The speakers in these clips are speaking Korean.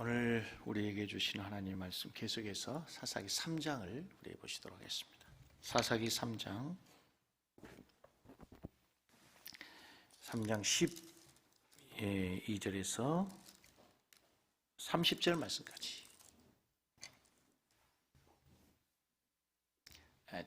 오늘 우리에게 주신 하나님 말씀 계속해서 사사기 3장을 우리 보시도록 하겠습니다. 사사기 3장 12절에서 30절 말씀까지.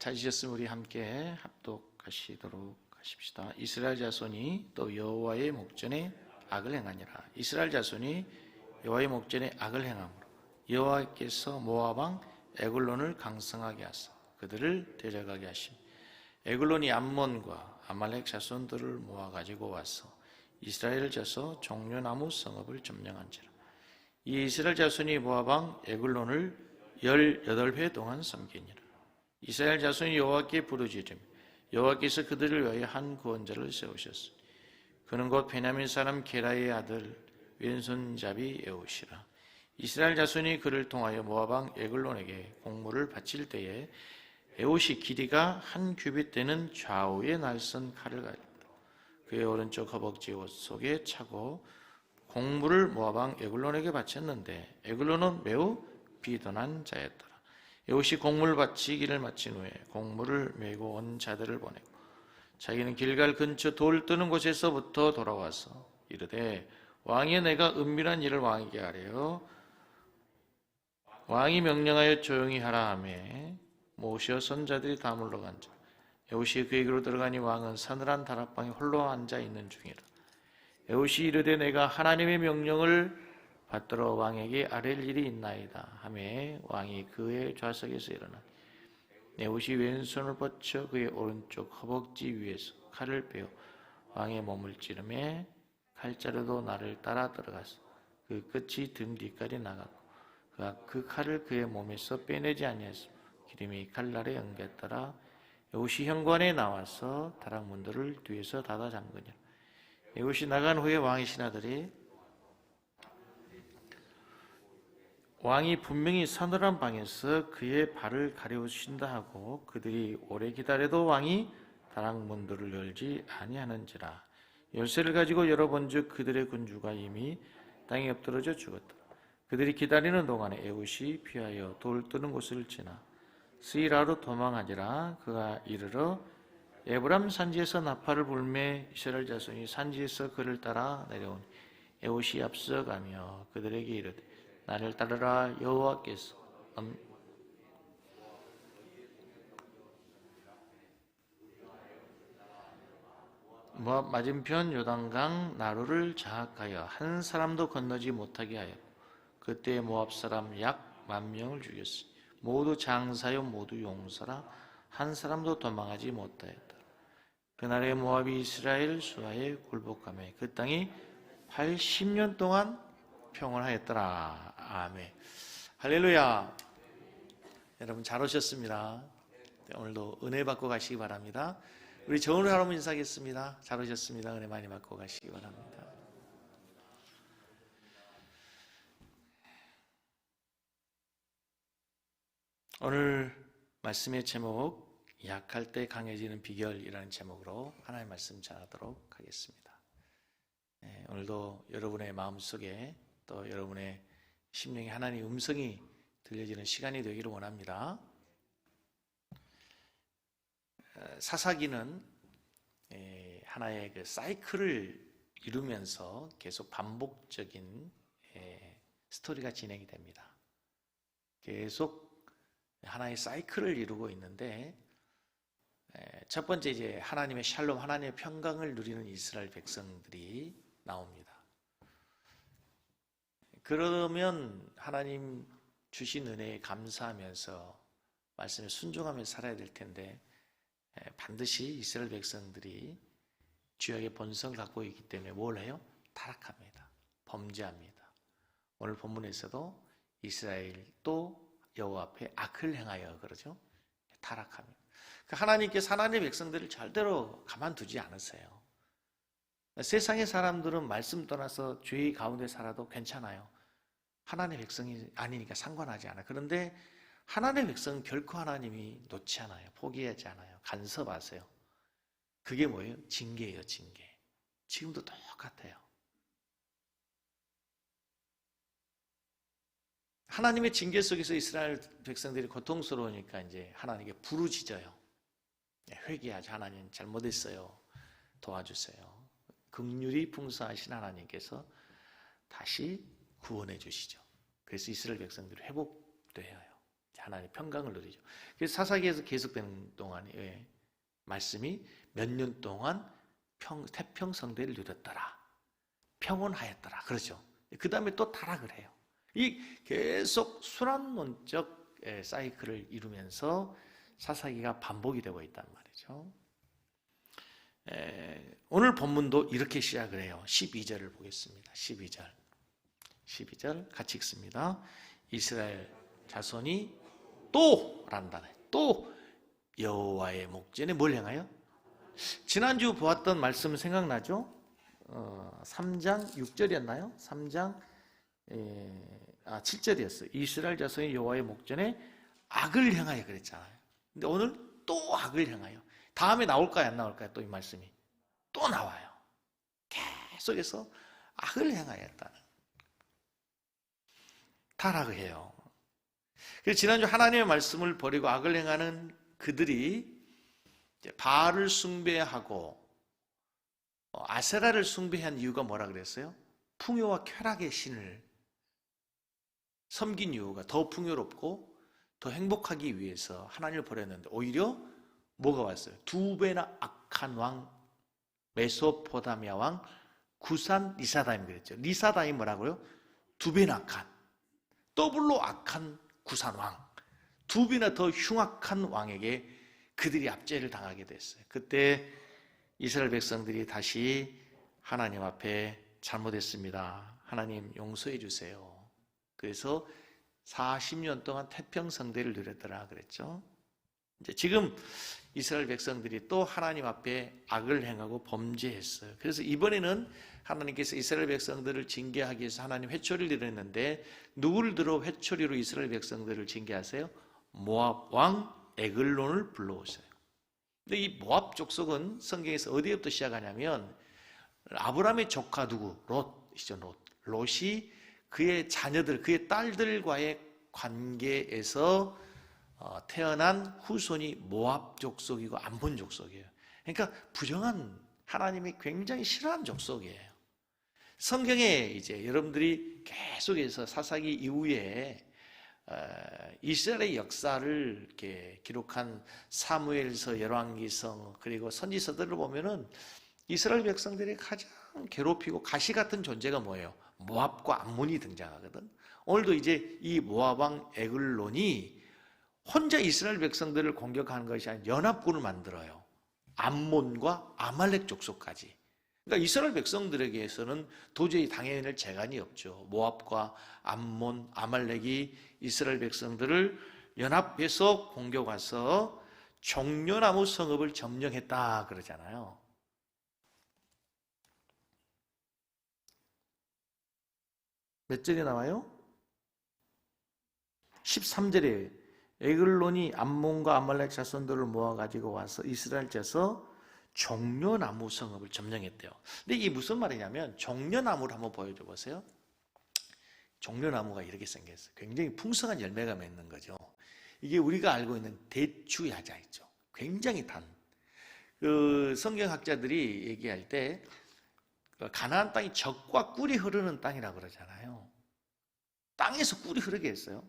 찾으셨으면 우리 함께 합독하시도록 하십시다. 이스라엘 자손이 또 여호와의 목전에 악을 행하니라. 이스라엘 자손이 여호와의 목전에 악을 행함으로 여호와께서 모압 왕 에글론을 강성하게 하사 그들을 데려가게 하시니 에글론이 암몬과 아말렉 자손들을 모아 가지고 와서 이스라엘을 쳐서 종려나무 성읍을 점령한지라. 이 이스라엘 자손이 모압 왕 에글론을 18회 동안 섬기니라. 이스라엘 자손이 여호와께 부르짖으며 여호와께서 그들을 위하여 한 구원자를 세우셨으니 그는 곧 베냐민 사람 게라의 아들 왼손잡이 에웃이라. 이스라엘 자손이 그를 통하여 모압 왕 에글론에게 공물을 바칠 때에 에웃이 길이가 한 규빗 되는 좌우의 날선 칼을 가지고 그의 오른쪽 허벅지 옷 속에 차고 공물을 모압 왕 에글론에게 바쳤는데 에글론은 매우 비둔한 자였더라. 에웃이 공물 바치기를 마친 후에 공물을 메고 온 자들을 보내고 자기는 길갈 근처 돌 뜨는 곳에서부터 돌아와서 이르되 왕이 내가 은밀한 일을 왕에게 하래요. 왕이 명령하여 조용히 하라 하매 모시어 선자들이 다 물러간자. 에웃이 그에게로 들어가니 왕은 서늘한 다락방에 홀로 앉아 있는 중이라. 에웃이 이르되 내가 하나님의 명령을 받들어 왕에게 아랠 일이 있나이다 하매 왕이 그의 좌석에서 일어나 에웃이 왼손을 뻗쳐 그의 오른쪽 허벅지 위에서 칼을 빼어 왕의 몸을 찌르매 칼자루도 나를 따라 들어가서 그 끝이 등 뒤까지 나가고 그가 그 칼을 그의 몸에서 빼내지 아니하였으며 기름이 칼날에 엉겼더라. 에웃이 현관에 나와서 다락문들을 뒤에서 닫아 잠그니라. 에웃이 나간 후에 왕의 신하들이 왕이 분명히 서늘한 방에서 그의 발을 가려주신다 하고 그들이 오래 기다려도 왕이 다락문들을 열지 아니하는지라. 열쇠를 가지고 열어본즉 그들의 군주가 이미 땅에 엎드러져 죽었더라. 그들이 기다리는 동안에 에웃이 피하여 돌 뜨는 곳을 지나 스이라로 도망하니라. 그가 이르러 에브람 산지에서 나팔을 불매 이스라엘 자손이 산지에서 그를 따라 내려오니 에웃이 앞서가며 그들에게 이르되 나를 따르라. 여호와께서 모압 맞은편 요단강 나루를 장악하여 한 사람도 건너지 못하게 하였고 그때 모압 사람 약 10,000명을 죽였으니 모두 장사요 모두 용사라 한 사람도 도망하지 못하였다. 그날에 모압이 이스라엘 수하에 굴복하며 그 땅이 80년 동안 평온하였더라. 아멘. 할렐루야. 여러분 잘 오셨습니다. 오늘도 은혜 받고 가시기 바랍니다. 우리 정은우 할아버지 인사하겠습니다. 잘 오셨습니다. 은혜 많이 받고 가시기 바랍니다. 오늘 말씀의 제목 약할 때 강해지는 비결이라는 제목으로 하나님의 말씀 전하도록 하겠습니다. 오늘도 여러분의 마음속에 또 여러분의 심령에 하나님의 음성이 들려지는 시간이 되기를 원합니다. 사사기는 하나의 그 사이클을 이루면서 계속 반복적인 스토리가 진행이 됩니다. 계속 하나의 사이클을 이루고 있는데 첫 번째 이제 하나님의 샬롬, 하나님의 평강을 누리는 이스라엘 백성들이 나옵니다. 그러면 하나님 주신 은혜에 감사하면서 말씀에 순종하며 살아야 될 텐데 반드시 이스라엘 백성들이 죄악의 본성을 갖고 있기 때문에 뭘 해요? 타락합니다. 범죄합니다. 오늘 본문에서도 이스라엘도 여호와 앞에 악을 행하여 그러죠. 타락합니다. 하나님께서 하나님의 백성들을 절대로 가만두지 않으세요. 세상의 사람들은 말씀 떠나서 죄 가운데 살아도 괜찮아요. 하나님의 백성이 아니니까 상관하지 않아요. 그런데 하나님의 백성은 결코 하나님이 놓지 않아요. 포기하지 않아요. 간섭하세요. 그게 뭐예요? 징계예요. 징계. 지금도 똑같아요. 하나님의 징계 속에서 이스라엘 백성들이 고통스러우니까 이제 하나님께 부르짖어요. 회개하자. 하나님 잘못했어요. 도와주세요. 긍휼이 풍성하신 하나님께서 다시 구원해 주시죠. 그래서 이스라엘 백성들이 회복되어요. 하나님의 평강을 누리죠. 그래서 사사기에서 계속되는 동안에 말씀이 몇 년 동안 태평성대를 누렸더라. 평온하였더라. 그렇죠. 그 다음에 또 타락을 해요. 이 계속 순환론적 사이클을 이루면서 사사기가 반복이 되고 있단 말이죠. 오늘 본문도 이렇게 시작을 해요. 12절을 보겠습니다. 12절 같이 읽습니다. 이스라엘 자손이 또 란다네. 또 여호와의 목전에 뭘 향하여? 지난주 보았던 말씀 생각나죠? 3장 6절이었나요? 3장 7절이었어요. 이스라엘 자손이 여호와의 목전에 악을 향하여 그랬잖아요. 근데 오늘 또 악을 향하여. 다음에 나올까요? 안 나올까요? 또 이 말씀이 또 나와요. 계속해서 악을 향하였다는 타락을 해요. 그래서 지난주 하나님의 말씀을 버리고 악을 행하는 그들이 바알을 숭배하고 아세라를 숭배한 이유가 뭐라 그랬어요? 풍요와 쾌락의 신을 섬긴 이유가 더 풍요롭고 더 행복하기 위해서 하나님을 버렸는데 오히려 뭐가 왔어요? 두 배나 악한 왕 메소포타미아 왕 구산 리사다임 그랬죠. 리사다임이 뭐라고요? 두 배나 악한 더블로 악한 구산 왕 두 배나 더 흉악한 왕에게 그들이 압제를 당하게 됐어요. 그때 이스라엘 백성들이 다시 하나님 앞에 잘못했습니다. 하나님 용서해 주세요. 그래서 40년 동안 태평성대를 누렸더라 그랬죠. 이제 지금 이스라엘 백성들이 또 하나님 앞에 악을 행하고 범죄했어요. 그래서 이번에는 하나님께서 이스라엘 백성들을 징계하기 위해서 하나님 회초리를 내렸는데 누구를 들어 회초리로 이스라엘 백성들을 징계하세요? 모압 왕 에글론을 불러오세요. 근데 이 모압 족속은 성경에서 어디부터 시작하냐면 아브라함의 조카 누구? 롯이죠. 롯이 그의 자녀들, 그의 딸들과의 관계에서 태어난 후손이 모압 족속이고 암몬 족속이에요. 그러니까 부정한 하나님이 굉장히 싫어하는 족속이에요. 성경에 이제 여러분들이 계속해서 사사기 이후에 이스라엘의 역사를 이렇게 기록한 사무엘서, 열왕기서 그리고 선지서들을 보면은 이스라엘 백성들이 가장 괴롭히고 가시 같은 존재가 뭐예요? 모압과 암몬이 등장하거든. 오늘도 이제 이 모압 왕 에글론이 혼자 이스라엘 백성들을 공격하는 것이 아니라 연합군을 만들어요. 암몬과 아말렉 족속까지. 그러니까 이스라엘 백성들에게서는 도저히 당해낼 재간이 없죠. 모압과 암몬, 아말렉이 이스라엘 백성들을 연합해서 공격 와서 종려나무 성읍을 점령했다 그러잖아요. 몇 절이 나와요? 13절에 에글론이 암몬과 아말렉 자손들을 모아가지고 와서 이스라엘 째서 종려나무 성읍을 점령했대요. 근데 이게 무슨 말이냐면 종려나무를 한번 보여줘 보세요. 종려나무가 이렇게 생겼어요. 굉장히 풍성한 열매가 맺는 거죠. 이게 우리가 알고 있는 대추야자 있죠. 굉장히 단. 그 성경학자들이 얘기할 때 가나안 땅이 젖과 꿀이 흐르는 땅이라고 그러잖아요. 땅에서 꿀이 흐르게 했어요.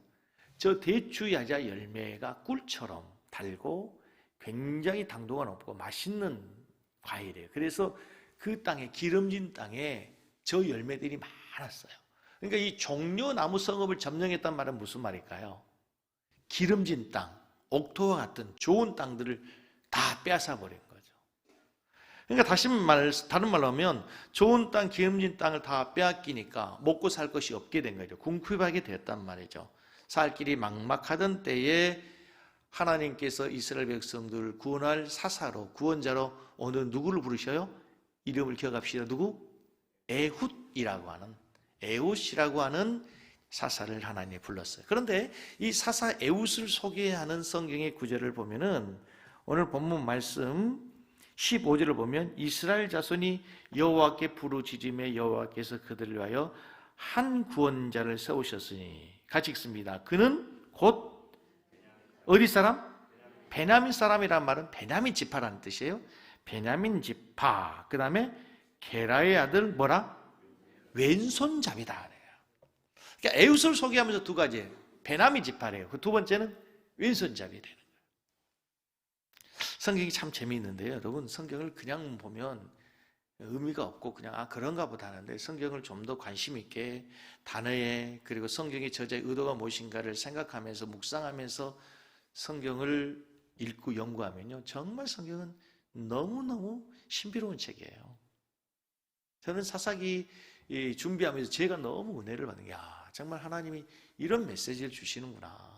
저 대추야자 열매가 꿀처럼 달고 굉장히 당도가 높고 맛있는 과일이에요. 그래서 그 땅에 기름진 땅에 저 열매들이 많았어요. 그러니까 이 종려나무 성읍을 점령했단 말은 무슨 말일까요? 기름진 땅, 옥토와 같은 좋은 땅들을 다 빼앗아 버린 거죠. 그러니까 다른 말로 하면 좋은 땅, 기름진 땅을 다 빼앗기니까 먹고 살 것이 없게 된 거죠. 궁핍하게 되었단 말이죠. 살 길이 막막하던 때에 하나님께서 이스라엘 백성들을 구원할 사사로, 구원자로 어느 누구를 부르셔요? 이름을 기억합시다. 누구? 에훗이라고 하는 사사를 하나님이 불렀어요. 그런데 이 사사 에훗을 소개하는 성경의 구절을 보면은 오늘 본문 말씀 15절을 보면 이스라엘 자손이 여호와께 부르짖음에 여호와께서 그들을 위하여 한 구원자를 세우셨으니 같이 읽습니다. 그는 곧 어디 사람? 베냐민 사람이란 말은 베냐민 지파라는 뜻이에요. 베냐민 지파. 그 다음에 게라의 아들 뭐라? 왼손잡이다. 그러니까 에웃을 소개하면서 두 가지예요. 베냐민 지파래요. 그 두 번째는 왼손잡이래요. 성경이 참 재미있는데요. 여러분, 성경을 그냥 보면 의미가 없고 그냥 그런가 보다 하는데, 성경을 좀 더 관심 있게 단어에, 그리고 성경의 저자의 의도가 무엇인가를 생각하면서 묵상하면서 성경을 읽고 연구하면요, 정말 성경은 너무너무 신비로운 책이에요. 저는 사사기 준비하면서 제가 너무 은혜를 받는 게, 정말 하나님이 이런 메시지를 주시는구나.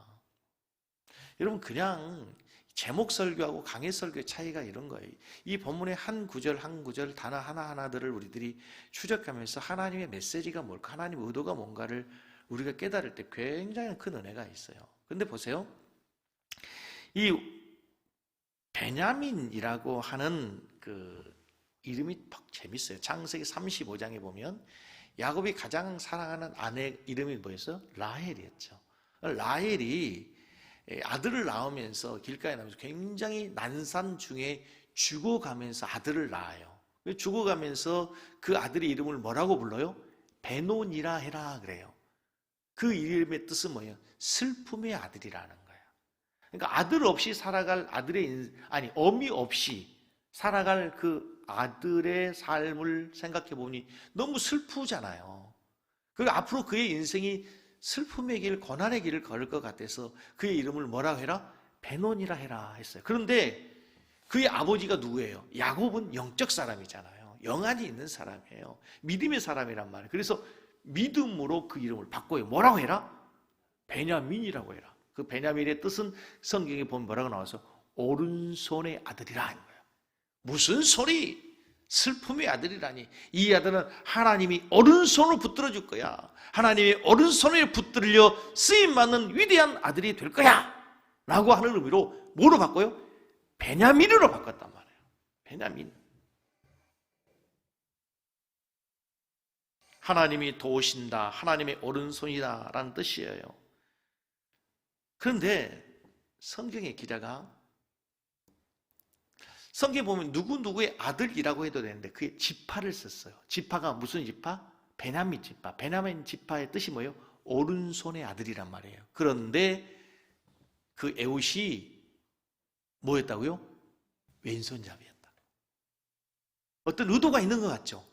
여러분, 그냥 제목 설교하고 강해 설교의 차이가 이런 거예요. 이 본문의 한 구절 한 구절 단어 하나하나들을 우리들이 추적하면서 하나님의 메시지가 뭘까, 하나님의 의도가 뭔가를 우리가 깨달을 때 굉장히 큰 은혜가 있어요. 그런데 보세요, 이 베냐민이라고 하는 그 이름이 재밌어요. 창세기 35장에 보면 야곱이 가장 사랑하는 아내 이름이 뭐였어요? 라헬이었죠. 라헬이 아들을 낳으면서 길가에 나면서 굉장히 난산 중에 죽어가면서 아들을 낳아요. 죽어가면서 그 아들의 이름을 뭐라고 불러요? 베노니라 해라 그래요. 그 이름의 뜻은 뭐예요? 슬픔의 아들이라는 거예요. 그러니까 아들 없이 살아갈 어미 없이 살아갈 그 아들의 삶을 생각해 보니 너무 슬프잖아요. 그리고 앞으로 그의 인생이 슬픔의 길, 고난의 길을 걸을 것 같아서 그의 이름을 뭐라고 해라? 베논이라 해라 했어요. 그런데 그의 아버지가 누구예요? 야곱은 영적 사람이잖아요. 영안이 있는 사람이에요. 믿음의 사람이란 말이에요. 그래서 믿음으로 그 이름을 바꿔요. 뭐라고 해라? 베냐민이라고 해라. 그 베냐민의 뜻은 성경에 보면 뭐라고 나와서 오른손의 아들이라 하는 거예요. 무슨 소리? 슬픔의 아들이라니. 이 아들은 하나님이 오른손을 붙들어 줄 거야. 하나님의 오른손을 붙들려 쓰임받는 위대한 아들이 될 거야 라고 하는 의미로 뭐로 바꿔요? 베냐민으로 바꿨단 말이에요. 베냐민. 하나님이 도우신다, 하나님의 오른손이다 라는 뜻이에요. 그런데 성경의 기자가 성경에 보면 누구누구의 아들이라고 해도 되는데 그의 지파를 썼어요. 지파가 무슨 지파? 베냐민 지파. 베냐민 지파의 뜻이 뭐예요? 오른손의 아들이란 말이에요. 그런데 그 에웃이 뭐였다고요? 왼손잡이였다. 어떤 의도가 있는 것 같죠?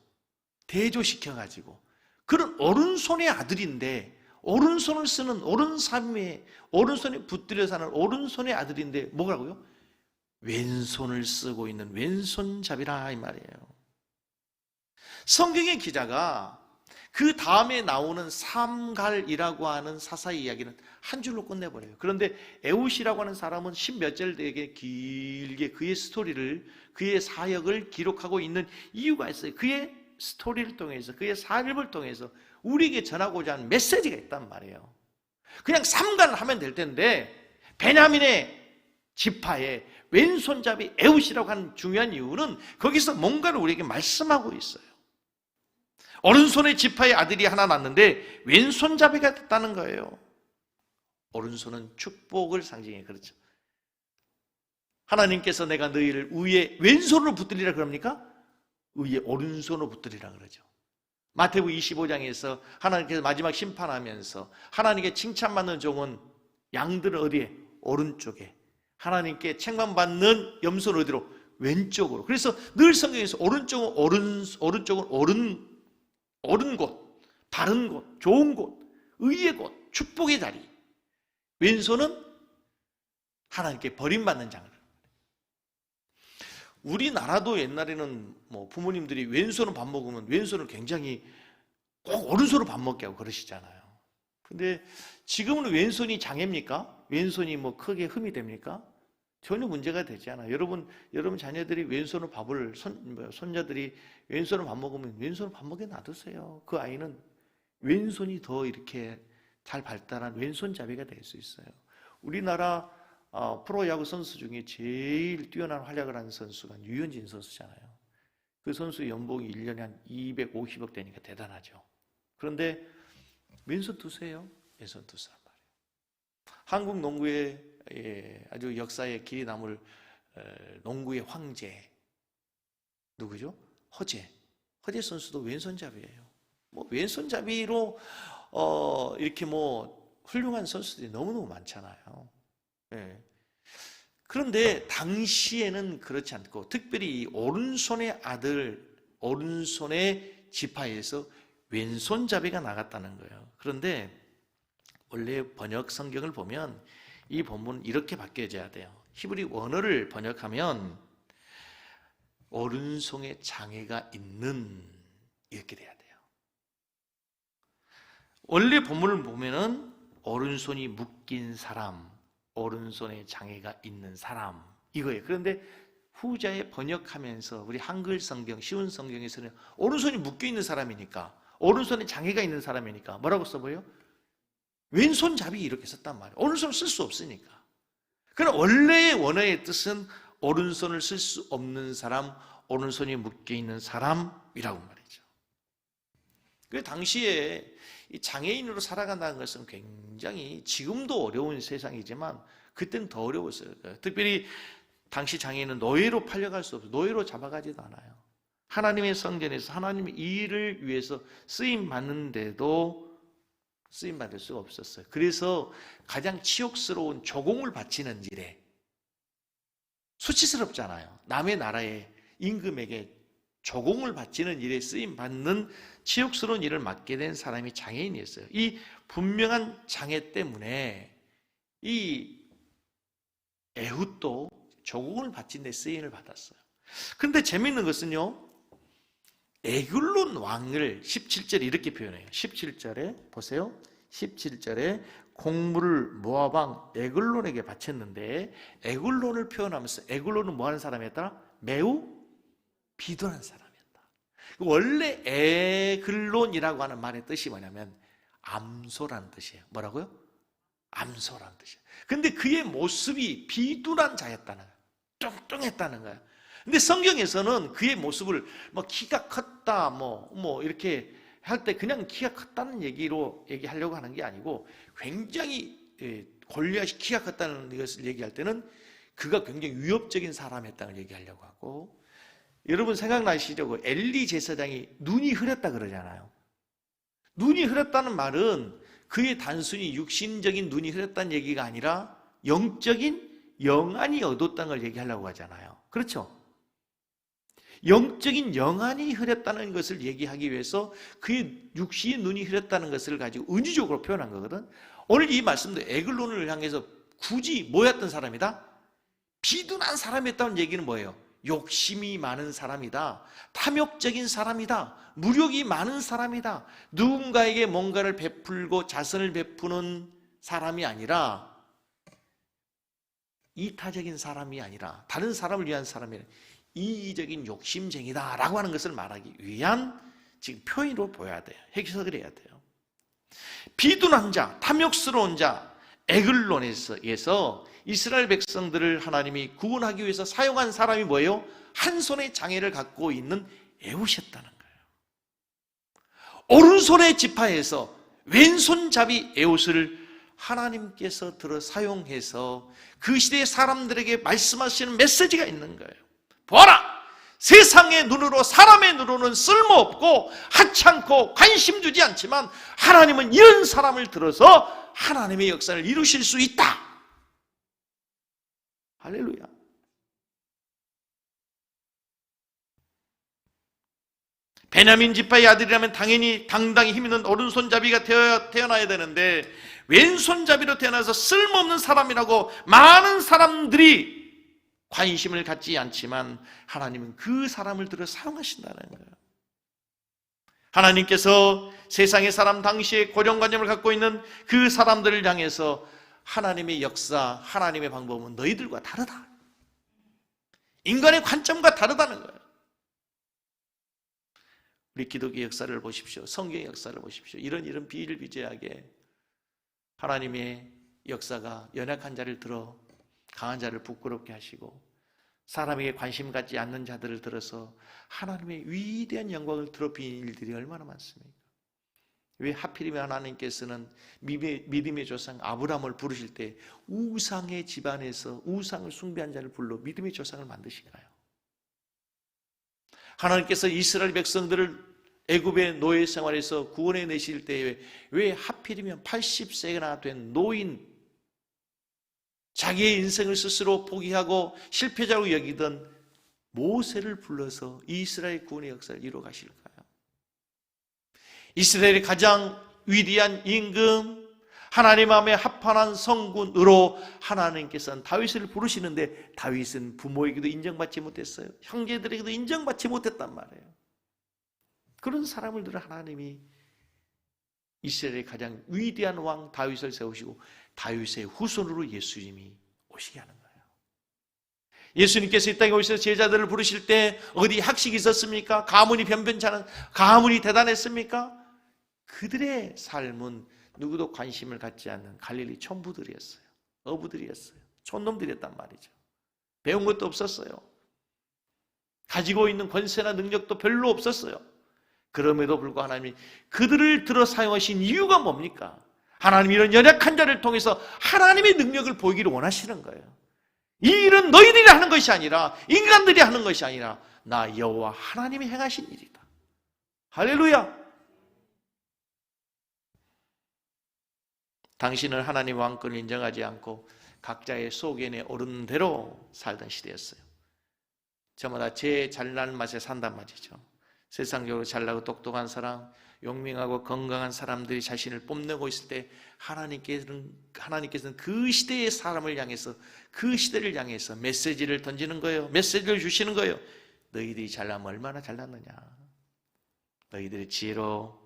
대조시켜가지고 그런 오른손의 아들인데, 오른손을 쓰는 오른손에 붙들려 사는 오른손의 아들인데 뭐라고요? 왼손을 쓰고 있는 왼손잡이라 이 말이에요. 성경의 기자가 그 다음에 나오는 삼갈이라고 하는 사사의 이야기는 한 줄로 끝내버려요. 그런데 에웃이라고 하는 사람은 십몇 절 되게 길게 그의 스토리를, 그의 사역을 기록하고 있는 이유가 있어요. 그의 스토리를 통해서, 그의 삶을 통해서 우리에게 전하고자 하는 메시지가 있단 말이에요. 그냥 삼갈을 하면 될 텐데 베냐민의 지파의 왼손잡이 에웃이라고 하는 중요한 이유는 거기서 뭔가를 우리에게 말씀하고 있어요. 오른손의 지파의 아들이 하나 낳았는데 왼손잡이가 됐다는 거예요. 오른손은 축복을 상징해. 그렇죠. 하나님께서 내가 너희를 의의 왼손으로 붙들리라 그럽니까? 의의 오른손으로 붙들리라 그러죠. 마태복음 25장에서 하나님께서 마지막 심판하면서 하나님께 칭찬받는 종은 양들은 어디에? 오른쪽에. 하나님께 책망받는 염소는 어디로? 왼쪽으로. 그래서 늘 성경에서 오른쪽은 옳은 곳, 바른 곳, 좋은 곳, 의의 곳, 축복의 자리. 왼손은 하나님께 버림받는 장을. 우리나라도 옛날에는 부모님들이 왼손으로 밥 먹으면 왼손을 굉장히 꼭 오른손으로 밥 먹게 하고 그러시잖아요. 근데 지금은 왼손이 장애입니까? 왼손이 크게 흠이 됩니까? 전혀 문제가 되지 않아요. 여러분 자녀들이 왼손으로 손자들이 왼손으로 밥 먹으면 왼손으로 밥 먹게 놔두세요. 그 아이는 왼손이 더 이렇게 잘 발달한 왼손잡이가 될 수 있어요. 우리나라 프로야구 선수 중에 제일 뛰어난 활약을 하는 선수가 유현진 선수잖아요. 그 선수 연봉이 1년에 한 250억 되니까 대단하죠. 그런데 왼손 두세요. 왼손 두 사람 말이에요. 한국 농구의 아주 역사에 길이 남을 농구의 황제 누구죠? 허재 선수도 왼손잡이에요. 뭐 왼손잡이로 이렇게 뭐 훌륭한 선수들이 너무너무 많잖아요. 예. 그런데 당시에는 그렇지 않고 특별히 이 오른손의 아들, 오른손의 지파에서 왼손잡이가 나갔다는 거예요. 그런데 원래 번역 성경을 보면 이 본문은 이렇게 바뀌어져야 돼요. 히브리 원어를 번역하면 오른손에 장애가 있는 이렇게 돼야 돼요. 원래 본문을 보면은 오른손이 묶인 사람, 오른손에 장애가 있는 사람 이거예요. 그런데 후자에 번역하면서 우리 한글 성경, 쉬운 성경에서는 오른손이 묶여 있는 사람이니까, 오른손에 장애가 있는 사람이니까 뭐라고 써보여요? 왼손잡이 이렇게 썼단 말이에요. 오른손을 쓸 수 없으니까. 그러나 원래의 원어의 뜻은 오른손을 쓸 수 없는 사람, 오른손이 묶여 있는 사람이라고 말이죠. 그 당시에 이 장애인으로 살아간다는 것은 굉장히 지금도 어려운 세상이지만 그때는 더 어려웠어요. 특별히 당시 장애인은 노예로 팔려갈 수 없어요. 노예로 잡아가지도 않아요. 하나님의 성전에서 하나님의 일을 위해서 쓰임 받는데도 쓰임 받을 수가 없었어요. 그래서 가장 치욕스러운 조공을 바치는 일에, 수치스럽잖아요. 남의 나라의 임금에게 조공을 바치는 일에 쓰임 받는 치욕스러운 일을 맡게 된 사람이 장애인이었어요. 이 분명한 장애 때문에 이 에훗도 조공을 바친 데 쓰임을 받았어요. 그런데 재미있는 것은요, 에글론 왕을 17절에 이렇게 표현해요. 17절에 보세요. 17절에 공물을 모압 왕 에글론에게 바쳤는데, 에글론을 표현하면서 에글론은 뭐 하는 사람이었다? 매우 비둔한 사람이었다. 원래 에글론이라고 하는 말의 뜻이 뭐냐면 암소라는 뜻이에요. 뭐라고요? 암소라는 뜻이에요. 근데 그의 모습이 비둔한 자였다는 거예요. 뚱뚱했다는 거예요. 근데 성경에서는 그의 모습을 뭐 키가 컸다 뭐 이렇게 할 때 그냥 키가 컸다는 얘기로 얘기하려고 하는 게 아니고, 굉장히 골리앗이 키가 컸다는 것을 얘기할 때는 그가 굉장히 위협적인 사람이었다는 걸 얘기하려고 하고, 여러분 생각나시죠? 그 엘리 제사장이 눈이 흐렸다 그러잖아요. 눈이 흐렸다는 말은 그의 단순히 육신적인 눈이 흐렸다는 얘기가 아니라 영적인 영안이 얻었다는 걸 얘기하려고 하잖아요. 그렇죠? 영적인 영안이 흐렸다는 것을 얘기하기 위해서 그의 육신의 눈이 흐렸다는 것을 가지고 은유적으로 표현한 거거든. 오늘 이 말씀도 에글론을 향해서 굳이 뭐였던 사람이다? 비둔한 사람이었다는 얘기는 뭐예요? 욕심이 많은 사람이다, 탐욕적인 사람이다, 무력이 많은 사람이다, 누군가에게 뭔가를 베풀고 자선을 베푸는 사람이 아니라, 이타적인 사람이 아니라, 다른 사람을 위한 사람이 아니라 이기적인 욕심쟁이다 라고 하는 것을 말하기 위한 지금 표현으로 보여야 돼요. 해석을 해야 돼요. 비둔한 자, 탐욕스러운 자 에글론에서 이스라엘 백성들을 하나님이 구원하기 위해서 사용한 사람이 뭐예요? 한 손의 장애를 갖고 있는 에훗이었다는 거예요. 오른손의 지파에서 왼손잡이 에훗을 하나님께서 들어 사용해서 그 시대의 사람들에게 말씀하시는 메시지가 있는 거예요. 보아라! 세상의 눈으로, 사람의 눈으로는 쓸모없고 하찮고 관심 주지 않지만 하나님은 이런 사람을 들어서 하나님의 역사를 이루실 수 있다. 할렐루야. 베냐민 지파의 아들이라면 당당히 힘있는 오른손잡이가 태어나야 되는데 왼손잡이로 태어나서 쓸모없는 사람이라고 많은 사람들이 관심을 갖지 않지만 하나님은 그 사람을 들어 사용하신다는 거예요. 하나님께서 세상의 사람, 당시에 고정관념을 갖고 있는 그 사람들을 향해서 하나님의 역사, 하나님의 방법은 너희들과 다르다. 인간의 관점과 다르다는 거예요. 우리 기독교 역사를 보십시오. 성경의 역사를 보십시오. 이런 비일비재하게 하나님의 역사가 연약한 자를 들어 강한 자를 부끄럽게 하시고 사람에게 관심 갖지 않는 자들을 들어서 하나님의 위대한 영광을 더럽히는 일들이 얼마나 많습니까? 왜 하필이면 하나님께서는 믿음의 조상 아브라함을 부르실 때 우상의 집안에서 우상을 숭배한 자를 불러 믿음의 조상을 만드신가요? 하나님께서 이스라엘 백성들을 애굽의 노예 생활에서 구원해 내실 때에 왜 하필이면 80세나 된 노인, 자기의 인생을 스스로 포기하고 실패자로 여기던 모세를 불러서 이스라엘 구원의 역사를 이루어 가실까요? 이스라엘의 가장 위대한 임금, 하나님 마음에 합한한 성군으로 하나님께서는 다윗을 부르시는데 다윗은 부모에게도 인정받지 못했어요. 형제들에게도 인정받지 못했단 말이에요. 그런 사람을 들어 하나님이 이스라엘의 가장 위대한 왕 다윗을 세우시고 다윗의 후손으로 예수님이 오시게 하는 거예요. 예수님께서 이 땅에 오셔서 제자들을 부르실 때 어디 학식이 있었습니까? 가문이 변변치 않은 가문이 대단했습니까? 그들의 삶은 누구도 관심을 갖지 않는 갈릴리 촌부들이었어요. 어부들이었어요. 촌놈들이었단 말이죠. 배운 것도 없었어요. 가지고 있는 권세나 능력도 별로 없었어요. 그럼에도 불구하고 하나님이 그들을 들어 사용하신 이유가 뭡니까? 하나님이 이런 연약한 자를 통해서 하나님의 능력을 보이기를 원하시는 거예요. 이 일은 너희들이 하는 것이 아니라 인간들이 하는 것이 아니라 나 여호와 하나님이 행하신 일이다. 할렐루야. 당신은 하나님의 왕권을 인정하지 않고 각자의 속견에 오르는 대로 살던 시대였어요. 저마다 제 잘난 맛에 산단 말이죠. 세상적으로 잘나고 똑똑한 사람, 용맹하고 건강한 사람들이 자신을 뽐내고 있을 때 하나님께서는 그 시대의 사람을 향해서 그 시대를 향해서 메시지를 던지는 거예요. 메시지를 주시는 거예요. 너희들이 잘나면 얼마나 잘났느냐. 너희들의 지혜로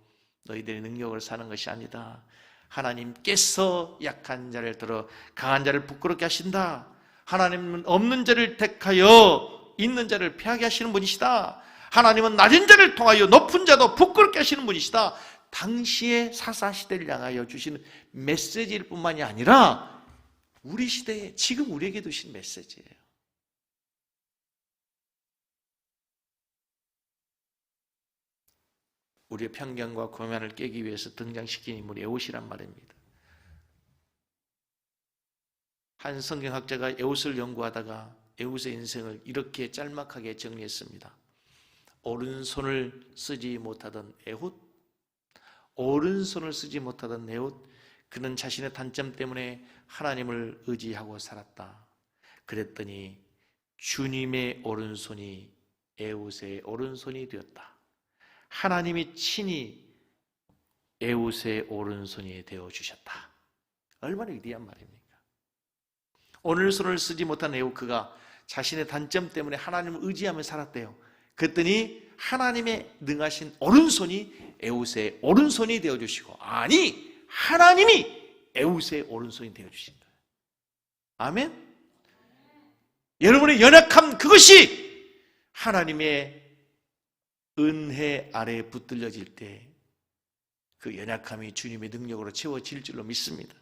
너희들의 능력을 사는 것이 아니다. 하나님께서 약한 자를 들어 강한 자를 부끄럽게 하신다. 하나님은 없는 자를 택하여 있는 자를 패하게 하시는 분이시다. 하나님은 낮은 자를 통하여 높은 자도 부끄럽게 하시는 분이시다. 당시의 사사시대를 향하여 주시는 메시지일 뿐만이 아니라 우리 시대에 지금 우리에게 주신 메시지예요. 우리의 편견과 고면을 깨기 위해서 등장시킨 인물이 에웃이란 말입니다. 한 성경학자가 에웃을 연구하다가 에웃의 인생을 이렇게 짤막하게 정리했습니다. 오른손을 쓰지 못하던 에훗, 오른손을 쓰지 못하던 에훗, 그는 자신의 단점 때문에 하나님을 의지하고 살았다. 그랬더니 주님의 오른손이 에훗의 오른손이 되었다. 하나님이 친히 에훗의 오른손이 되어주셨다. 얼마나 위대한 말입니까? 오른손을 쓰지 못한 에훗, 그가 자신의 단점 때문에 하나님을 의지하며 살았대요. 그랬더니 하나님의 능하신 오른손이 에훗의 오른손이 되어주시고, 아니 하나님이 에훗의 오른손이 되어주신다. 아멘? 여러분의 연약함, 그것이 하나님의 은혜 아래에 붙들려질 때 그 연약함이 주님의 능력으로 채워질 줄로 믿습니다.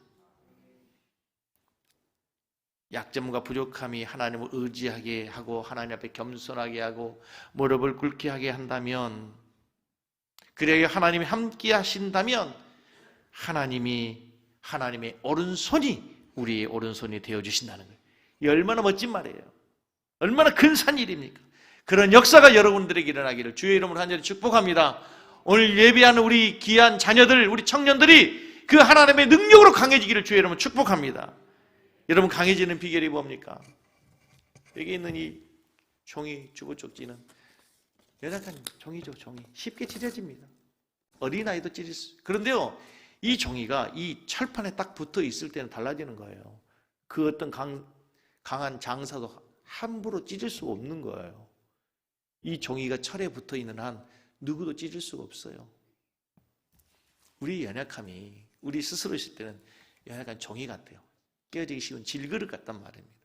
약점과 부족함이 하나님을 의지하게 하고 하나님 앞에 겸손하게 하고 무릎을 꿇게 하게 한다면, 그래야 하나님이 함께 하신다면 하나님이 하나님의 오른손이 우리의 오른손이 되어주신다는 거예요. 이 얼마나 멋진 말이에요. 얼마나 근사한 일입니까? 그런 역사가 여러분들에게 일어나기를 주의 이름으로 간절히 축복합니다. 오늘 예배하는 우리 귀한 자녀들, 우리 청년들이 그 하나님의 능력으로 강해지기를 주의 이름으로 축복합니다. 여러분, 강해지는 비결이 뭡니까? 여기 있는 이 종이 주부쪽지는 연약한 종이죠. 종이 쉽게 찢어집니다. 어린아이도 찢을 수. 그런데요, 이 종이가 이 철판에 딱 붙어 있을 때는 달라지는 거예요. 그 어떤 강한 장사도 함부로 찢을 수가 없는 거예요. 이 종이가 철에 붙어 있는 한 누구도 찢을 수가 없어요. 우리 연약함이 우리 스스로 있을 때는 연약한 종이 같아요. 깨어지기 쉬운 질그릇 같단 말입니다.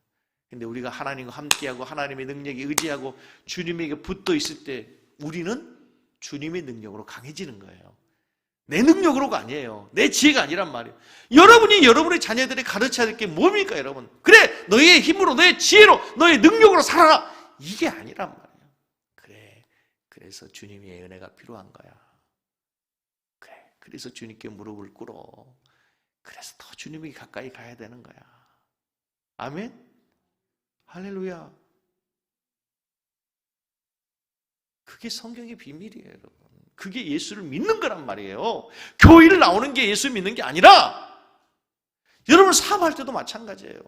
근데 우리가 하나님과 함께하고 하나님의 능력에 의지하고 주님에게 붙어 있을 때 우리는 주님의 능력으로 강해지는 거예요. 내 능력으로가 아니에요. 내 지혜가 아니란 말이에요. 여러분이 여러분의 자녀들에 가르쳐야 될 게 뭡니까, 여러분? 그래, 너의 힘으로, 너의 지혜로, 너의 능력으로 살아라. 이게 아니란 말이에요. 그래, 그래서 주님의 은혜가 필요한 거야. 그래, 그래서 주님께 무릎을 꿇어. 그래서 더 주님에게 가까이 가야 되는 거야. 아멘? 할렐루야. 그게 성경의 비밀이에요, 여러분. 그게 예수를 믿는 거란 말이에요. 교회를 나오는 게 예수 믿는 게 아니라 여러분 사업할 때도 마찬가지예요.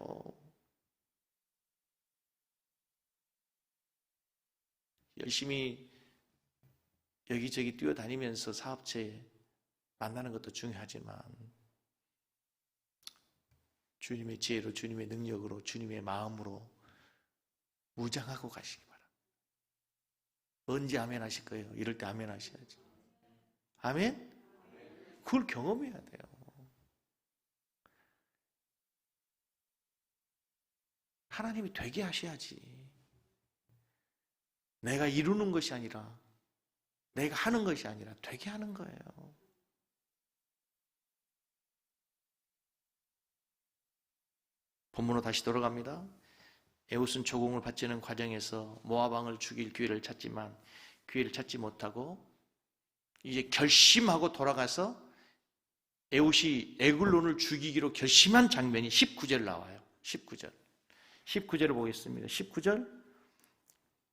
열심히 여기저기 뛰어다니면서 사업체 만나는 것도 중요하지만 주님의 지혜로, 주님의 능력으로, 주님의 마음으로 무장하고 가시기 바랍니다. 언제 아멘 하실 거예요? 이럴 때 아멘 하셔야지. 아멘? 그걸 경험해야 돼요. 하나님이 되게 하셔야지. 내가 이루는 것이 아니라, 내가 하는 것이 아니라 되게 하는 거예요. 본문으로 다시 돌아갑니다. 에웃은 조공을 바치는 과정에서 모압 왕을 죽일 기회를 찾지만 기회를 찾지 못하고 이제 결심하고 돌아가서 에웃이 에글론을 죽이기로 결심한 장면이 19절 나와요. 19절을 보겠습니다. 19절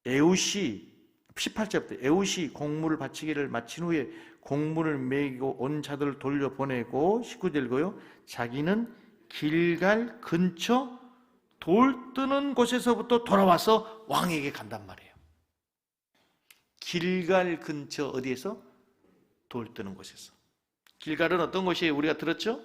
에웃이 18절부터 에웃이 공물을 바치기를 마친 후에 공물을 매기고 온 자들을 돌려보내고 19절고요. 자기는 길갈 근처 돌 뜨는 곳에서부터 돌아와서 왕에게 간단 말이에요. 길갈 근처 어디에서? 돌 뜨는 곳에서. 길갈은 어떤 곳이에요? 우리가 들었죠?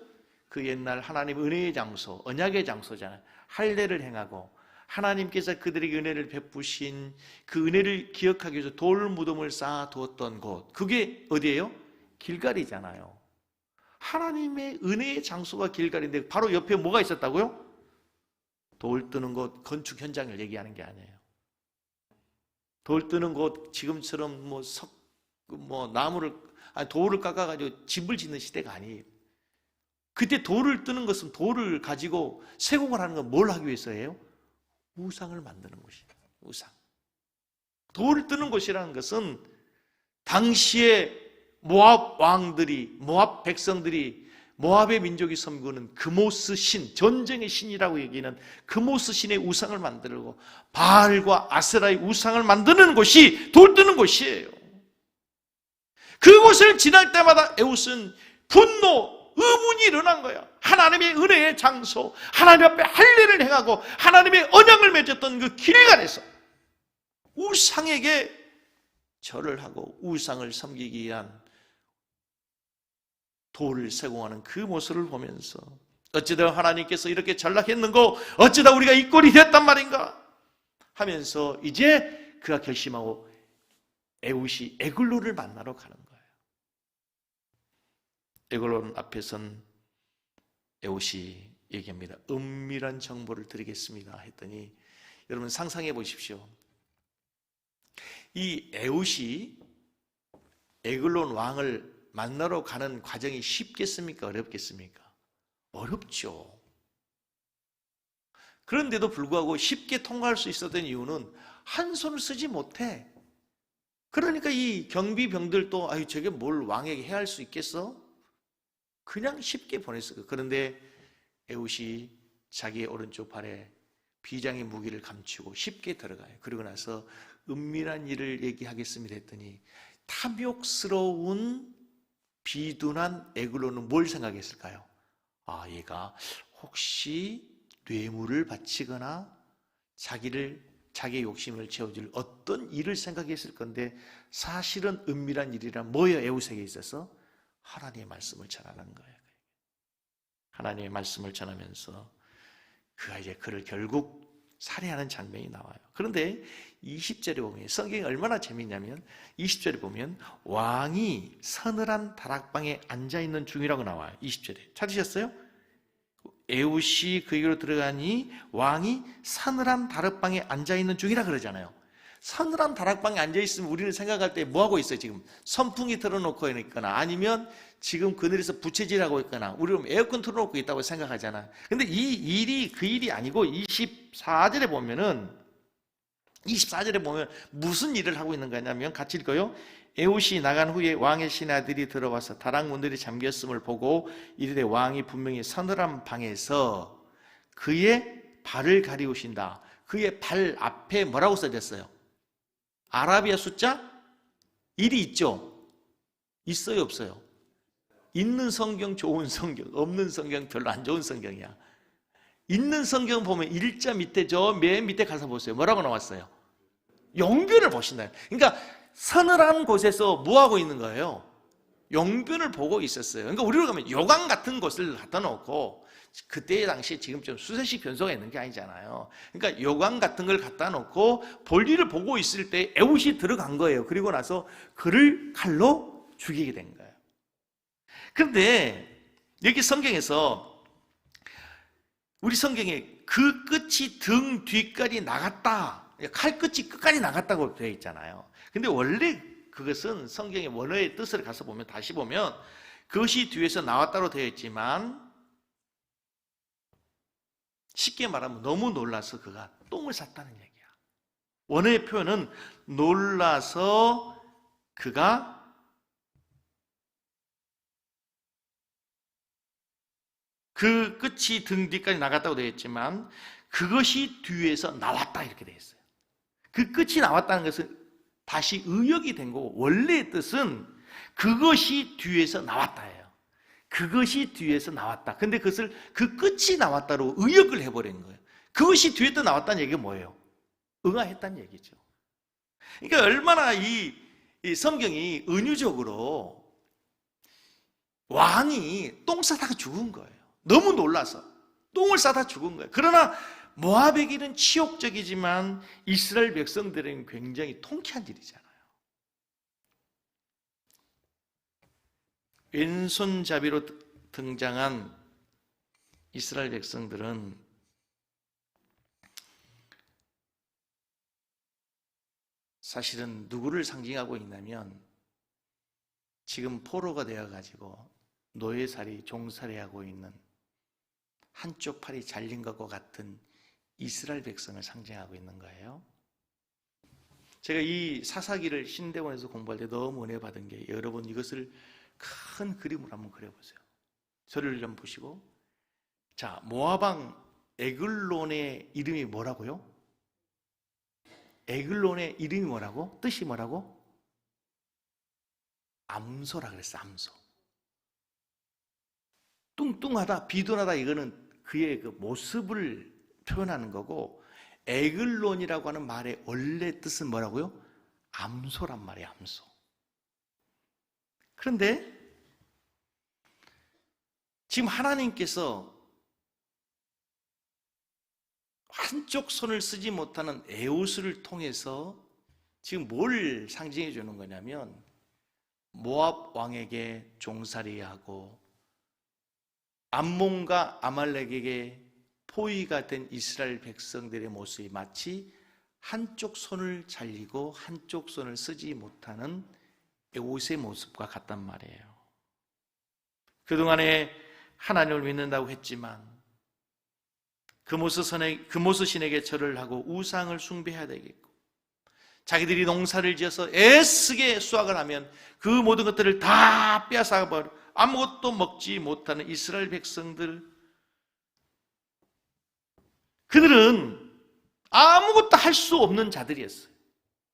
그 옛날 하나님 은혜의 장소, 언약의 장소잖아요. 할례를 행하고 하나님께서 그들에게 은혜를 베푸신 그 은혜를 기억하기 위해서 돌 무덤을 쌓아두었던 곳, 그게 어디예요? 길갈이잖아요. 하나님의 은혜의 장소가 길갈인데 바로 옆에 뭐가 있었다고요? 돌 뜨는 곳, 건축 현장을 얘기하는 게 아니에요. 돌 뜨는 곳, 지금처럼 돌을 깎아가지고 집을 짓는 시대가 아니에요. 그때 돌을 뜨는 것은 돌을 가지고 세공을 하는 건 뭘 하기 위해서예요? 우상을 만드는 곳이에요. 우상. 돌을 뜨는 곳이라는 것은 당시에 모압 왕들이, 모압 백성들이, 모압의 민족이 섬기는 그모스 신, 전쟁의 신이라고 얘기하는 그모스 신의 우상을 만들고 바알과 아세라의 우상을 만드는 곳이 돌 뜨는 곳이에요. 그곳을 지날 때마다 에웃은 분노, 의문이 일어난 거야. 하나님의 은혜의 장소, 하나님 앞에 할례를 행하고 하나님의 언약을 맺었던 그 길갈에서 우상에게 절을 하고 우상을 섬기기 위한 돌을 세공하는 그 모습을 보면서 어찌되어 하나님께서 이렇게 전락했는고, 어찌다 우리가 이 꼴이 됐단 말인가 하면서 이제 그가 결심하고 에웃이 에글론을 만나러 가는 거예요. 에글론 앞에 선 에웃이 얘기합니다. 은밀한 정보를 드리겠습니다 했더니, 여러분 상상해 보십시오. 이 에웃이 에글론 왕을 만나러 가는 과정이 쉽겠습니까? 어렵겠습니까? 어렵죠. 그런데도 불구하고 쉽게 통과할 수 있었던 이유는 한 손을 쓰지 못해. 그러니까 이 경비병들도 아유 저게 뭘 왕에게 해야 할 수 있겠어? 그냥 쉽게 보냈을 거예요. 그런데 에웃이 자기의 오른쪽 팔에 비장의 무기를 감추고 쉽게 들어가요. 그러고 나서 은밀한 일을 얘기하겠습니다 했더니 탐욕스러운 비둔한 에글론은 뭘 생각했을까요? 아, 얘가 혹시 뇌물을 바치거나 자기의 욕심을 채워줄 어떤 일을 생각했을 건데, 사실은 은밀한 일이란 뭐예요? 에웃에게 있어서 하나님의 말씀을 전하는 거예요. 하나님의 말씀을 전하면서 그가 이제 그를 결국 살해하는 장면이 나와요. 그런데 20절에 보면 성경이 얼마나 재미있냐면 20절에 보면 왕이 서늘한 다락방에 앉아있는 중이라고 나와요. 20절에 찾으셨어요? 에웃이 그에게로 들어가니 왕이 서늘한 다락방에 앉아있는 중이라 그러잖아요. 서늘한 다락방에 앉아있으면 우리는 생각할 때 뭐하고 있어요? 지금 선풍기 틀어놓고 있거나 아니면 지금 그늘에서 부채질하고 있거나 우리는 에어컨 틀어놓고 있다고 생각하잖아. 근데 이 일이 그 일이 아니고 24절에 보면 무슨 일을 하고 있는 거냐면 같이 읽어요. 에훗이 나간 후에 왕의 신하들이 들어와서 다락 문들이 잠겼음을 보고 이르되 왕이 분명히 서늘한 방에서 그의 발을 가리우신다. 그의 발 앞에 뭐라고 써졌어요? 아라비아 숫자 1이 있죠? 있어요, 없어요? 있는 성경 좋은 성경, 없는 성경 별로 안 좋은 성경이야. 있는 성경 보면 일자 밑에 저 맨 밑에 가서 보세요. 뭐라고 나왔어요? 용변을 보신다. 그러니까 서늘한 곳에서 뭐 하고 있는 거예요? 용변을 보고 있었어요. 그러니까 우리로 가면 요강 같은 곳을 갖다 놓고, 그때 당시에 지금처럼 수세식 변소가 있는 게 아니잖아요. 그러니까 요강 같은 걸 갖다 놓고 볼일을 보고 있을 때 에훗이 들어간 거예요. 그리고 나서 그를 칼로 죽이게 된 거예요. 그런데 여기 성경에서, 우리 성경에 그 끝이 등 뒤까지 나갔다, 칼 끝이 끝까지 나갔다고 되어 있잖아요. 근데 원래 그것은 성경의 원어의 뜻을 가서 보면, 다시 보면 그것이 뒤에서 나왔다로 되어 있지만, 쉽게 말하면 너무 놀라서 그가 똥을 쌌다는 얘기야. 원어의 표현은 놀라서 그가 그 끝이 등 뒤까지 나갔다고 되어 있지만 그것이 뒤에서 나왔다 이렇게 되어 있어요. 그 끝이 나왔다는 것은 다시 의역이 된 거고, 원래의 뜻은 그것이 뒤에서 나왔다예요. 그것이 뒤에서 나왔다. 근데 그것을 그 끝이 나왔다로 의역을 해버린 거예요. 그것이 뒤에서 나왔다는 얘기가 뭐예요? 응하했다는 얘기죠. 그러니까 얼마나 이 성경이 은유적으로 왕이 똥 싸다가 죽은 거예요. 너무 놀라서 똥을 싸다 죽은 거예요. 그러나 모압에게는 치욕적이지만 이스라엘 백성들에게는 굉장히 통쾌한 일이잖아요. 왼손잡이로 등장한 이스라엘 백성들은 사실은 누구를 상징하고 있냐면, 지금 포로가 되어가지고 노예살이, 종살이하고 있는 한쪽 팔이 잘린 것과 같은 이스라엘 백성을 상징하고 있는 거예요. 제가 이 사사기를 신대원에서 공부할 때 너무 은혜 받은 게, 여러분 이것을 큰 그림으로 한번 그려보세요. 저를 좀 보시고, 자, 모압왕 에글론의 이름이 뭐라고요? 에글론의 이름이 뭐라고? 뜻이 뭐라고? 암소라 그랬어. 암소. 뚱뚱하다, 비둔하다, 이거는 그의 그 모습을 표현하는 거고, 에글론이라고 하는 말의 원래 뜻은 뭐라고요? 암소란 말이에요. 암소. 그런데 지금 하나님께서 한쪽 손을 쓰지 못하는 에훗을 통해서 지금 뭘 상징해 주는 거냐면, 모압 왕에게 종살이하고 암몬과 아말렉에게 포위가 된 이스라엘 백성들의 모습이 마치 한쪽 손을 잘리고 한쪽 손을 쓰지 못하는 에훗의 모습과 같단 말이에요. 그동안에 하나님을 믿는다고 했지만 금오스신에게 절을 하고 우상을 숭배해야 되겠고, 자기들이 농사를 지어서 애쓰게 수확을 하면 그 모든 것들을 다 빼앗아버려 아무것도 먹지 못하는 이스라엘 백성들, 그들은 아무것도 할 수 없는 자들이었어요.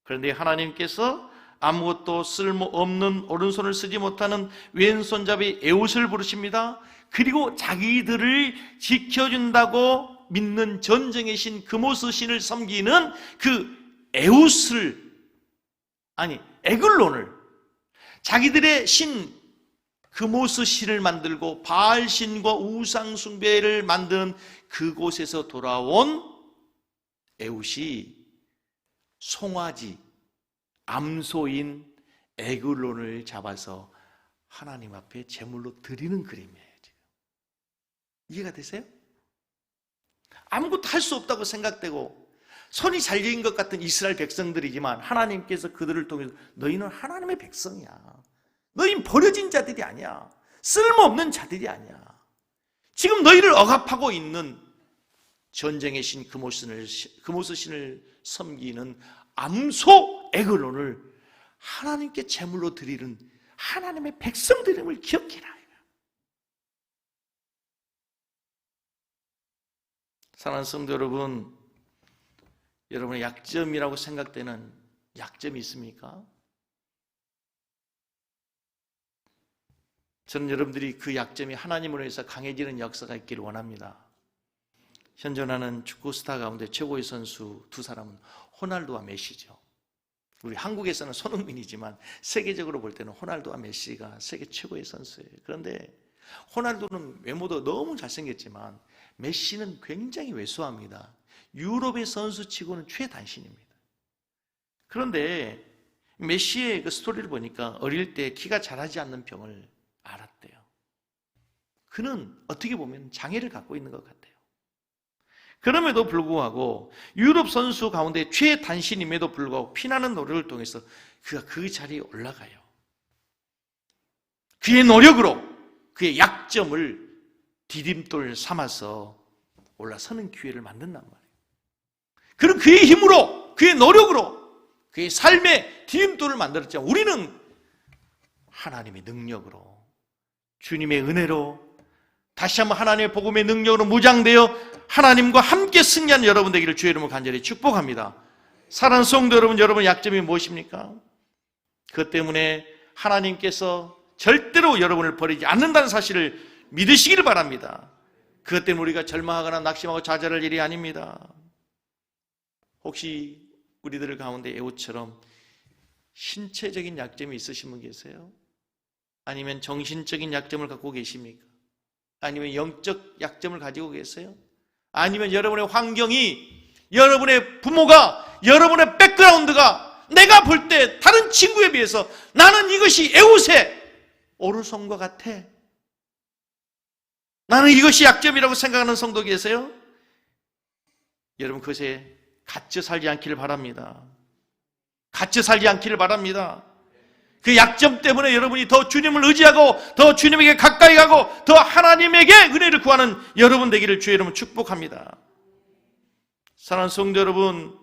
그런데 하나님께서 아무것도 쓸모없는 오른손을 쓰지 못하는 왼손잡이 에훗을 부르십니다. 그리고 자기들을 지켜준다고 믿는 전쟁의 신 금오스 신을 섬기는 그 에글론을, 자기들의 신 금오스 신을 만들고 바알 신과 우상 숭배를 만드는 그곳에서 돌아온 에훗이 송아지, 암소인 에글론을 잡아서 하나님 앞에 제물로 드리는 그림이에요. 지금 이해가 되세요? 아무것도 할 수 없다고 생각되고 손이 잘린 것 같은 이스라엘 백성들이지만, 하나님께서 그들을 통해서 너희는 하나님의 백성이야, 너희는 버려진 자들이 아니야, 쓸모없는 자들이 아니야, 지금 너희를 억압하고 있는 전쟁의 신 금오스 신을 섬기는 암소 에글론을 하나님께 제물로 드리는 하나님의 백성들임을 기억해라. 사랑하는 성도 여러분, 여러분의 약점이라고 생각되는 약점이 있습니까? 저는 여러분들이 그 약점이 하나님으로 해서 강해지는 역사가 있기를 원합니다. 현존하는 축구 스타 가운데 최고의 선수 두 사람은 호날두와 메시죠. 우리 한국에서는 손흥민이지만 세계적으로 볼 때는 호날두와 메시가 세계 최고의 선수예요. 그런데 호날두는 외모도 너무 잘생겼지만 메시는 굉장히 왜소합니다. 유럽의 선수치고는 최단신입니다. 그런데 메시의 그 스토리를 보니까 어릴 때 키가 자라지 않는 병을 알았대요. 그는 어떻게 보면 장애를 갖고 있는 것 같아요. 그럼에도 불구하고 유럽 선수 가운데 최단신임에도 불구하고 피나는 노력을 통해서 그가 그 자리에 올라가요. 그의 노력으로 그의 약점을 디딤돌 삼아서 올라서는 기회를 만든단 말이에요. 그럼 그의 힘으로, 그의 노력으로, 그의 삶의 디딤돌을 만들었지만 우리는 하나님의 능력으로, 주님의 은혜로, 다시 한번 하나님의 복음의 능력으로 무장되어 하나님과 함께 승리하는 여러분 되기를 주의 이름으로 간절히 축복합니다. 사랑하는 성도 여러분, 여러분의 약점이 무엇입니까? 그것 때문에 하나님께서 절대로 여러분을 버리지 않는다는 사실을 믿으시기를 바랍니다. 그것 때문에 우리가 절망하거나 낙심하고 좌절할 일이 아닙니다. 혹시 우리들 가운데 에웃처럼 신체적인 약점이 있으신 분 계세요? 아니면 정신적인 약점을 갖고 계십니까? 아니면 영적 약점을 가지고 계세요? 아니면 여러분의 환경이, 여러분의 부모가, 여러분의 백그라운드가 내가 볼 때 다른 친구에 비해서 나는 이것이 에웃의 오르손과 같아, 나는 이것이 약점이라고 생각하는 성도 계세요? 여러분 그것에 갇혀 살지 않기를 바랍니다. 갇혀 살지 않기를 바랍니다. 그 약점 때문에 여러분이 더 주님을 의지하고 더 주님에게 가까이 가고 더 하나님에게 은혜를 구하는 여러분 되기를 주의 이름으로 축복합니다. 사랑하는 성도 여러분,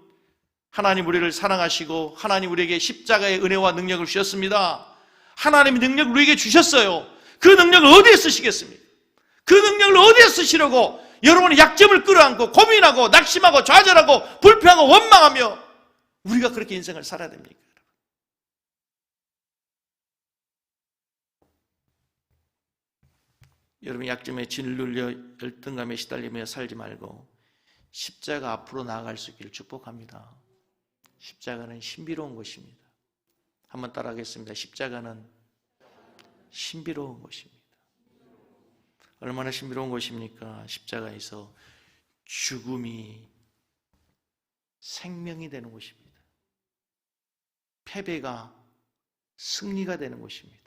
하나님 우리를 사랑하시고 하나님 우리에게 십자가의 은혜와 능력을 주셨습니다. 하나님이 능력을 우리에게 주셨어요. 그 능력을 어디에 쓰시겠습니까? 그 능력을 어디에 쓰시려고 여러분의 약점을 끌어안고 고민하고 낙심하고 좌절하고 불평하고 원망하며 우리가 그렇게 인생을 살아야 됩니까? 여러분 약점에 짓눌려 열등감에 시달리며 살지 말고 십자가 앞으로 나아갈 수 있기를 축복합니다. 십자가는 신비로운 것입니다. 한번 따라하겠습니다. 십자가는 신비로운 것입니다. 얼마나 신비로운 것입니까? 십자가에서 죽음이 생명이 되는 것입니다. 패배가 승리가 되는 것입니다.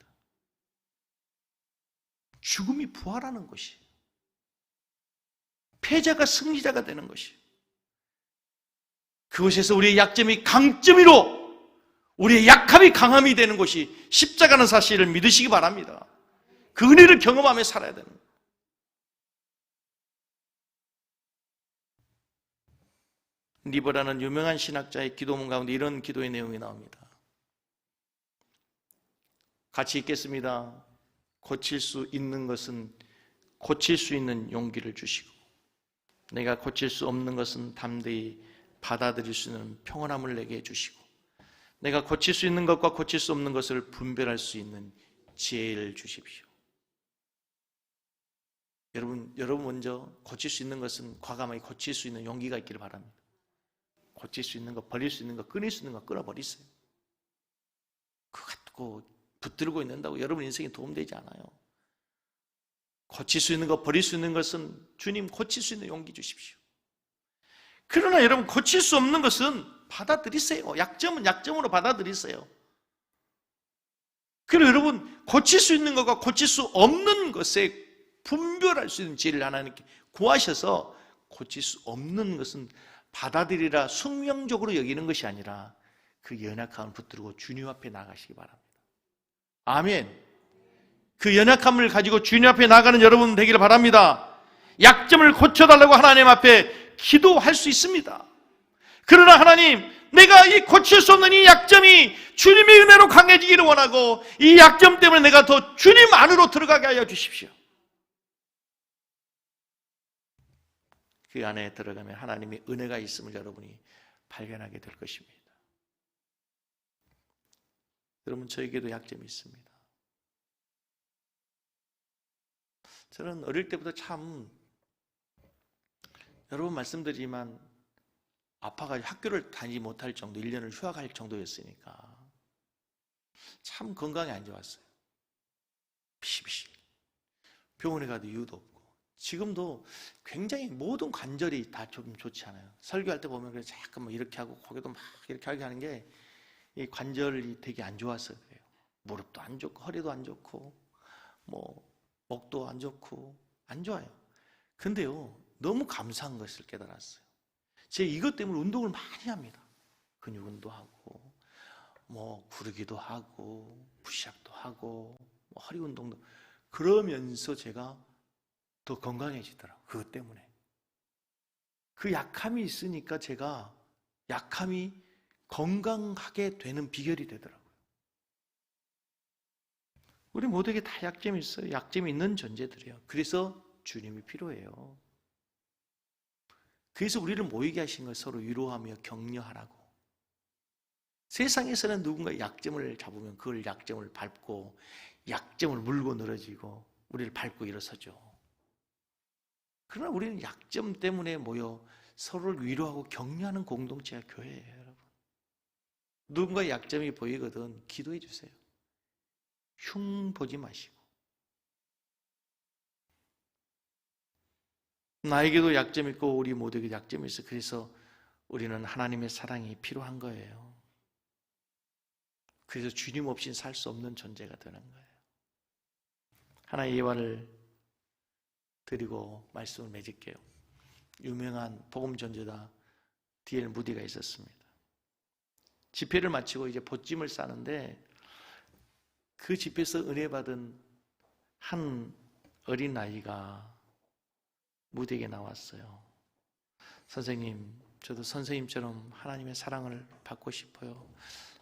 죽음이 부활하는 것이, 패자가 승리자가 되는 것이, 그것에서 우리의 약점이 강점이로 우리의 약함이 강함이 되는 것이 십자가는 사실을 믿으시기 바랍니다. 그 은혜를 경험하며 살아야 되는 거예요. 리버라는 유명한 신학자의 기도문 가운데 이런 기도의 내용이 나옵니다. 같이 읽겠습니다. 고칠 수 있는 것은 고칠 수 있는 용기를 주시고 내가 고칠 수 없는 것은 담대히 받아들일 수 있는 평온함을 내게 해주시고 내가 고칠 수 있는 것과 고칠 수 없는 것을 분별할 수 있는 지혜를 주십시오. 여러분 먼저 고칠 수 있는 것은 과감하게 고칠 수 있는 용기가 있기를 바랍니다. 고칠 수 있는 것, 버릴 수 있는 것, 끊을 수 있는 것 끊어버리세요. 그거 갖고 붙들고 있는다고 여러분 인생에 도움되지 않아요. 고칠 수 있는 것, 버릴 수 있는 것은 주님 고칠 수 있는 용기 주십시오. 그러나 여러분 고칠 수 없는 것은 받아들이세요. 약점은 약점으로 받아들이세요. 그리고 여러분 고칠 수 있는 것과 고칠 수 없는 것에 분별할 수 있는 지혜를 하나님께 구하셔서 고칠 수 없는 것은 받아들이라 숙명적으로 여기는 것이 아니라 그 연약함을 붙들고 주님 앞에 나가시기 바랍니다. 아멘. 그 연약함을 가지고 주님 앞에 나가는 여러분 되기를 바랍니다. 약점을 고쳐달라고 하나님 앞에 기도할 수 있습니다. 그러나 하나님, 내가 이 고칠 수 없는 이 약점이 주님의 은혜로 강해지기를 원하고, 이 약점 때문에 내가 더 주님 안으로 들어가게 하여 주십시오. 그 안에 들어가면 하나님의 은혜가 있음을 여러분이 발견하게 될 것입니다. 여러분, 저에게도 약점이 있습니다. 저는 어릴 때부터 참, 여러 번 말씀드리지만 아파가지고 학교를 다니지 못할 정도, 1년을 휴학할 정도였으니까 참 건강이 안 좋았어요. 피시피시. 병원에 가도 이유도 없고. 지금도 굉장히 모든 관절이 다 좀 좋지 않아요. 설교할 때 보면 그래서 잠깐 뭐 이렇게 하고 고개도 막 이렇게 하게 하는 게 이 관절이 되게 안 좋아서 그래요. 무릎도 안 좋고 허리도 안 좋고 뭐 목도 안 좋고 안 좋아요. 근데요, 너무 감사한 것을 깨달았어요. 제가 이것 때문에 운동을 많이 합니다. 근육 운동하고 뭐 구르기도 하고 푸시업도 하고 뭐 허리 운동도. 그러면서 제가 더 건강해지더라고요. 그것 때문에. 그 약함이 있으니까 제가 약함이 건강하게 되는 비결이 되더라고요. 우리 모두에게 다 약점이 있어요. 약점이 있는 존재들이에요. 그래서 주님이 필요해요. 그래서 우리를 모이게 하신 걸 서로 위로하며 격려하라고. 세상에서는 누군가 약점을 잡으면 그걸 약점을 밟고 약점을 물고 늘어지고 우리를 밟고 일어서죠. 그러나 우리는 약점 때문에 모여 서로를 위로하고 격려하는 공동체가 교회예요, 여러분. 누군가의 약점이 보이거든 기도해 주세요. 흉 보지 마시고. 나에게도 약점이 있고 우리 모두에게 약점이 있어. 그래서 우리는 하나님의 사랑이 필요한 거예요. 그래서 주님 없이는 살 수 없는 존재가 되는 거예요. 하나의 예화를 드리고 말씀을 맺을게요. 유명한 복음 전도자 D.L. 무디가 있었습니다. 집회를 마치고 이제 보찜을 싸는데 그 집회에서 은혜 받은 한 어린 아이가 무디에게 나왔어요. 선생님, 저도 선생님처럼 하나님의 사랑을 받고 싶어요.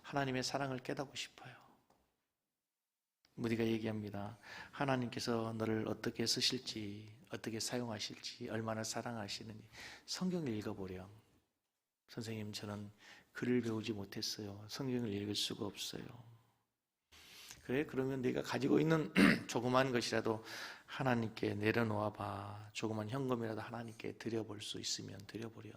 하나님의 사랑을 깨닫고 싶어요. 무디가 얘기합니다. 하나님께서 너를 어떻게 쓰실지, 어떻게 사용하실지, 얼마나 사랑하시는지 성경을 읽어보렴. 선생님, 저는 글을 배우지 못했어요. 성경을 읽을 수가 없어요. 그래? 그러면 네가 가지고 있는 조그만 것이라도 하나님께 내려놓아 봐. 조그만 현금이라도 하나님께 드려볼 수 있으면 드려보렴.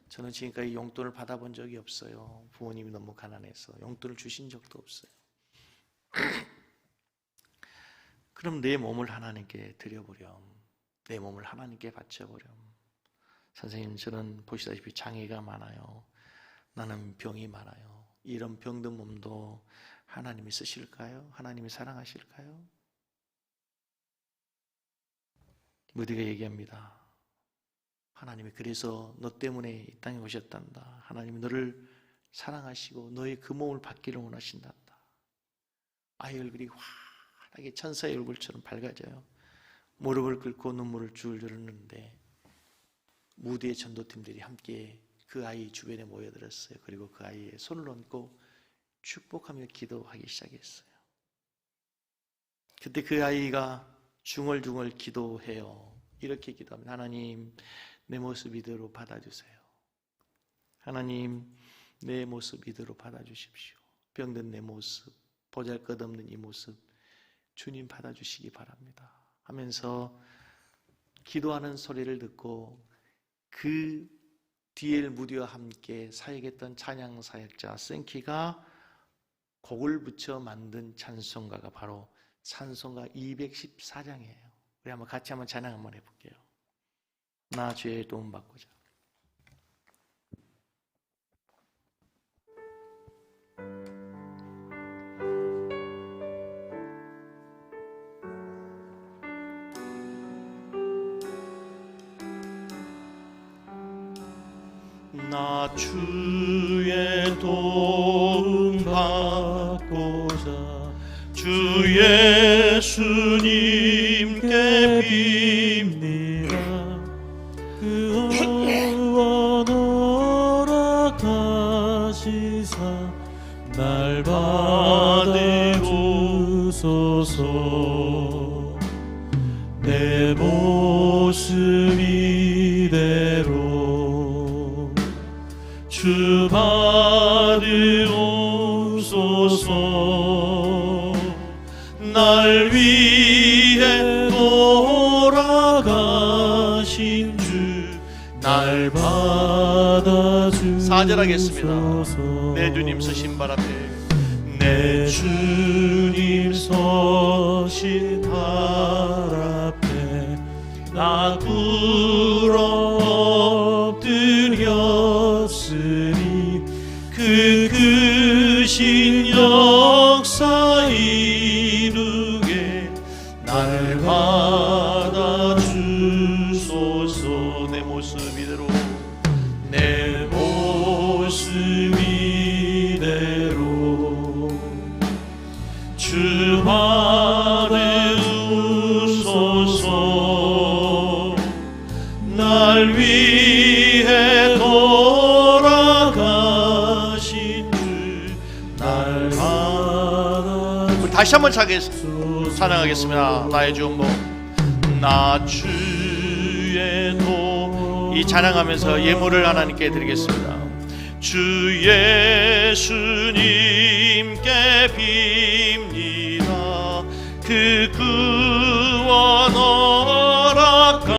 저는 지금까지 용돈을 받아본 적이 없어요. 부모님이 너무 가난해서 용돈을 주신 적도 없어요. 그럼 내 몸을 하나님께 드려보렴. 내 몸을 하나님께 바쳐보렴. 선생님, 저는 보시다시피 장애가 많아요. 나는 병이 많아요. 이런 병든 몸도 하나님이 쓰실까요? 하나님이 사랑하실까요? 무디가 얘기합니다. 하나님이 그래서 너 때문에 이 땅에 오셨단다. 하나님이 너를 사랑하시고 너의 그 몸을 받기를 원하신단다. 아이 얼굴이 환하게 천사의 얼굴처럼 밝아져요. 무릎을 꿇고 눈물을 줄줄 흘리는데 무디의 전도팀들이 함께 그 아이 주변에 모여들었어요. 그리고 그 아이의 손을 얹고 축복하며 기도하기 시작했어요. 그때 그 아이가 중얼중얼 기도해요. 이렇게 기도합니다. 하나님, 내 모습 이대로 받아주세요. 하나님, 내 모습 이대로 받아주십시오. 병든 내 모습, 보잘것없는 이 모습 주님 받아주시기 바랍니다 하면서 기도하는 소리를 듣고 그 D.L. 무디와 함께 사역했던 찬양 사역자 생키가 곡을 붙여 만든 찬송가가 바로 찬송가 214장이에요. 우리 한번 같이 한번 찬양 한번 해볼게요. 나 죄의 도움 받고자. 나 주의 도움 받고자 주 예수님께 빕니다. 그 언어라 주소서. 내 모습 이대로 주 받으옵소서. 날 위해 돌아가신 주 날 받아주소서. 4절 하겠습니다. 내 주님 서신 발 앞에, 내 주님 서신 발 앞에 나 꿇어 엎드렸으니 그 크신 역사 이루게 날 받아주소서. 내 모습 이대로, 내 모습 이대로 주 받으소서. 날 위해 돌아가신 주 날 받아주소서. 우리 다시 한번 찬양하겠습니다. 나의 주원복, 나 주의 도. 이 찬양하면서 예물을 하나님께 드리겠습니다. 주 예수